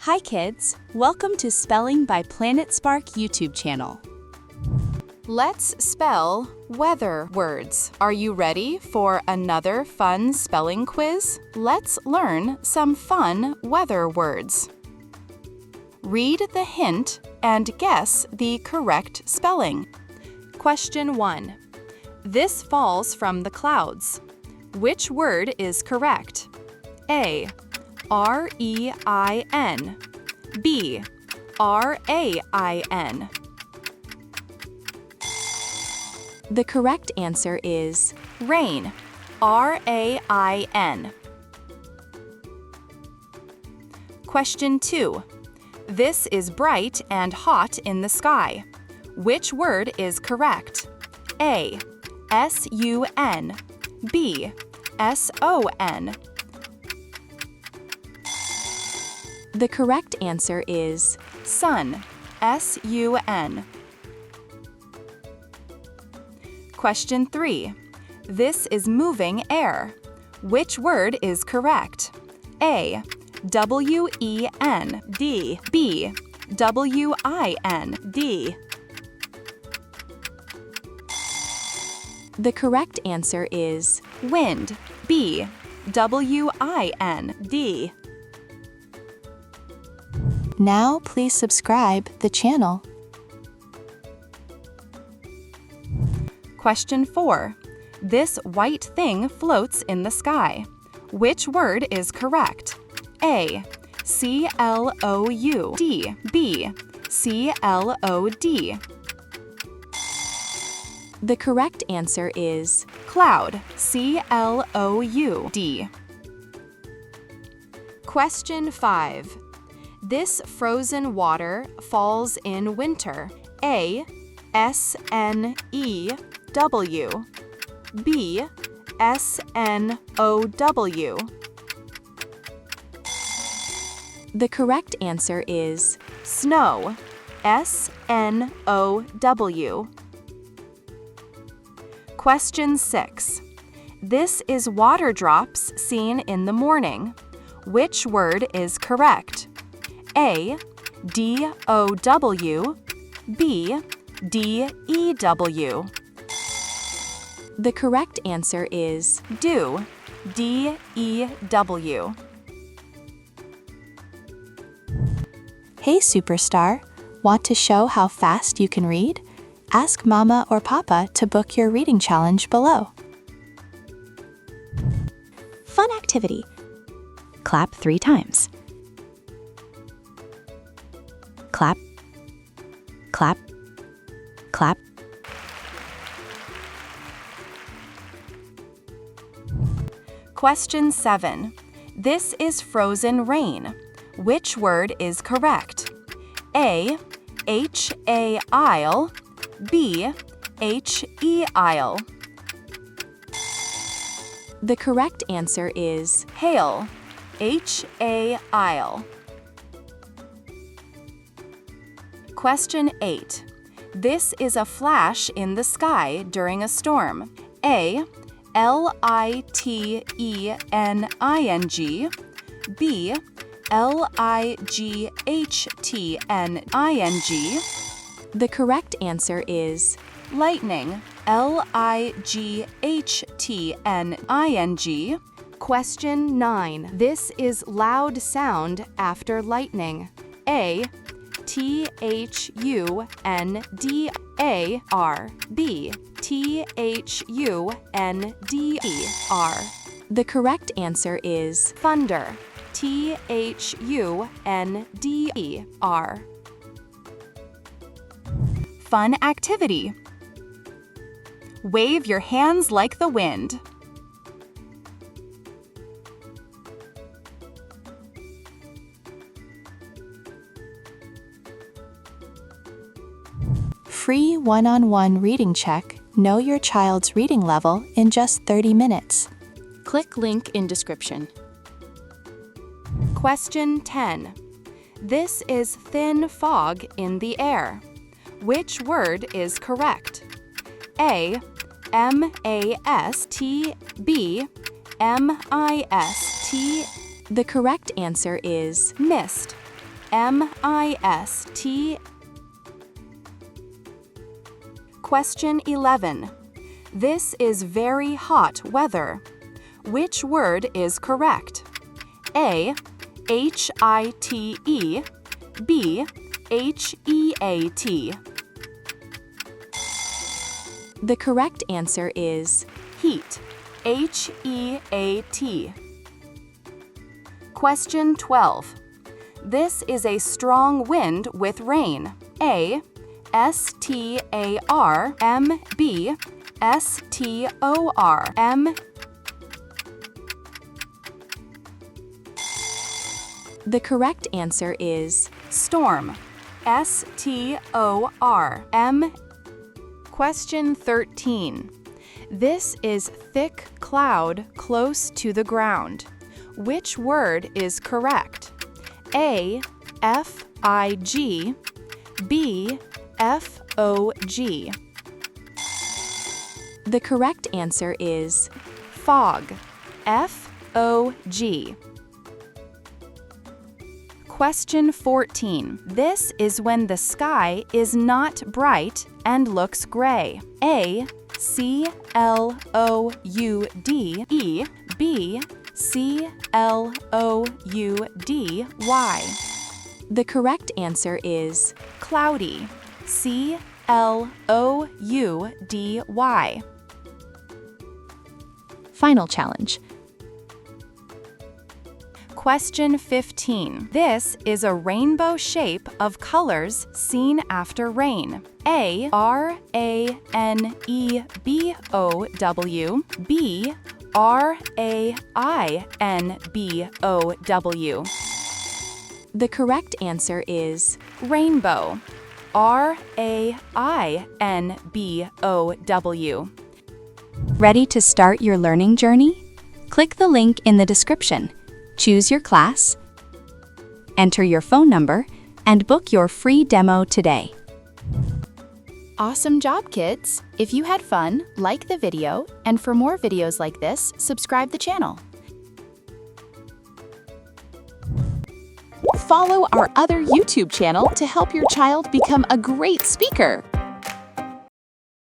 Hi kids, welcome to Spelling by PlanetSpark YouTube channel. Let's spell weather words. Are you ready for another fun spelling quiz? Let's learn some fun weather words. Read the hint and guess the correct spelling. Question 1. This falls from the clouds. Which word is correct? A. R-E-I-N. B. R-A-I-N. The correct answer is rain. R-A-I-N. Question 2. This is bright and hot in the sky. Which word is correct? A. S-U-N. B. S-O-N. The correct answer is sun. S-U-N. Question 3. This is moving air. Which word is correct? A. W-E-N. D. B. W-I-N. The correct answer is wind. B. W-I-N. Now please subscribe the channel. Question 4. This white thing floats in the sky. Which word is correct? A. C-L-O-U-D. B. C-L-O-D. The correct answer is cloud. C-L-O-U-D. Question 5. This frozen water falls in winter. A. S-N-E-W. B. S-N-O-W. The correct answer is snow. S-N-O-W. Question 6. This is water drops seen in the morning. Which word is correct? A. D-O-W. B. D-E-W. The correct answer is dew. D-E-W. Hey superstar, want to show how fast you can read? Ask Mama or Papa to book your reading challenge below. Fun activity. Clap 3 times. Clap, clap, clap. Question 7. This is frozen rain. Which word is correct? A. H-A-I-L. B. H-E-I-L. The correct answer is hail. H-A-I-L. Question 8. This is a flash in the sky during a storm. A. L-I-T-E-N-I-N-G. B. L-I-G-H-T-N-I-N-G. The correct answer is lightning. L-I-G-H-T-N-I-N-G. Question 9. This is loud sound after lightning. A. T-H-U-N-D-A-R. B. T-H-U-N-D-E-R. The correct answer is thunder. T-H-U-N-D-E-R. Fun activity. Wave your hands like the wind. Free one-on-one reading check. Know your child's reading level in just 30 minutes. Click link in description. Question 10. This is thin fog in the air. Which word is correct? A. M-A-S-T. B. M-I-S-T. The correct answer is mist. M-I-S-T. Question 11. This is very hot weather. Which word is correct? A. H-I-T-E. B. H-E-A-T. The correct answer is heat. H-E-A-T. Question 12. This is a strong wind with rain. A. S-T-A-R-M. B. S-T-O-R-M. The correct answer is storm. S-T-O-R-M. Question 13. This is thick cloud close to the ground. Which word is correct? A. F-I-G. B. F-O-G. The correct answer is fog. F-O-G. Question 14. This is when the sky is not bright and looks gray. A. C-L-O-U-D-E. B. C-L-O-U-D-Y. The correct answer is cloudy. C-L-O-U-D-Y. Final challenge. Question 15. This is a rainbow shape of colors seen after rain. A. R-A-N-E-B-O-W. B. R-A-I-N-B-O-W. The correct answer is rainbow. R-A-I-N-B-O-W. Ready to start your learning journey? Click the link in the description. Choose your class, enter your phone number, and book your free demo today. Awesome job, kids! If you had fun, like the video, and for more videos like this, subscribe the channel. Follow our other YouTube channel to help your child become a great speaker.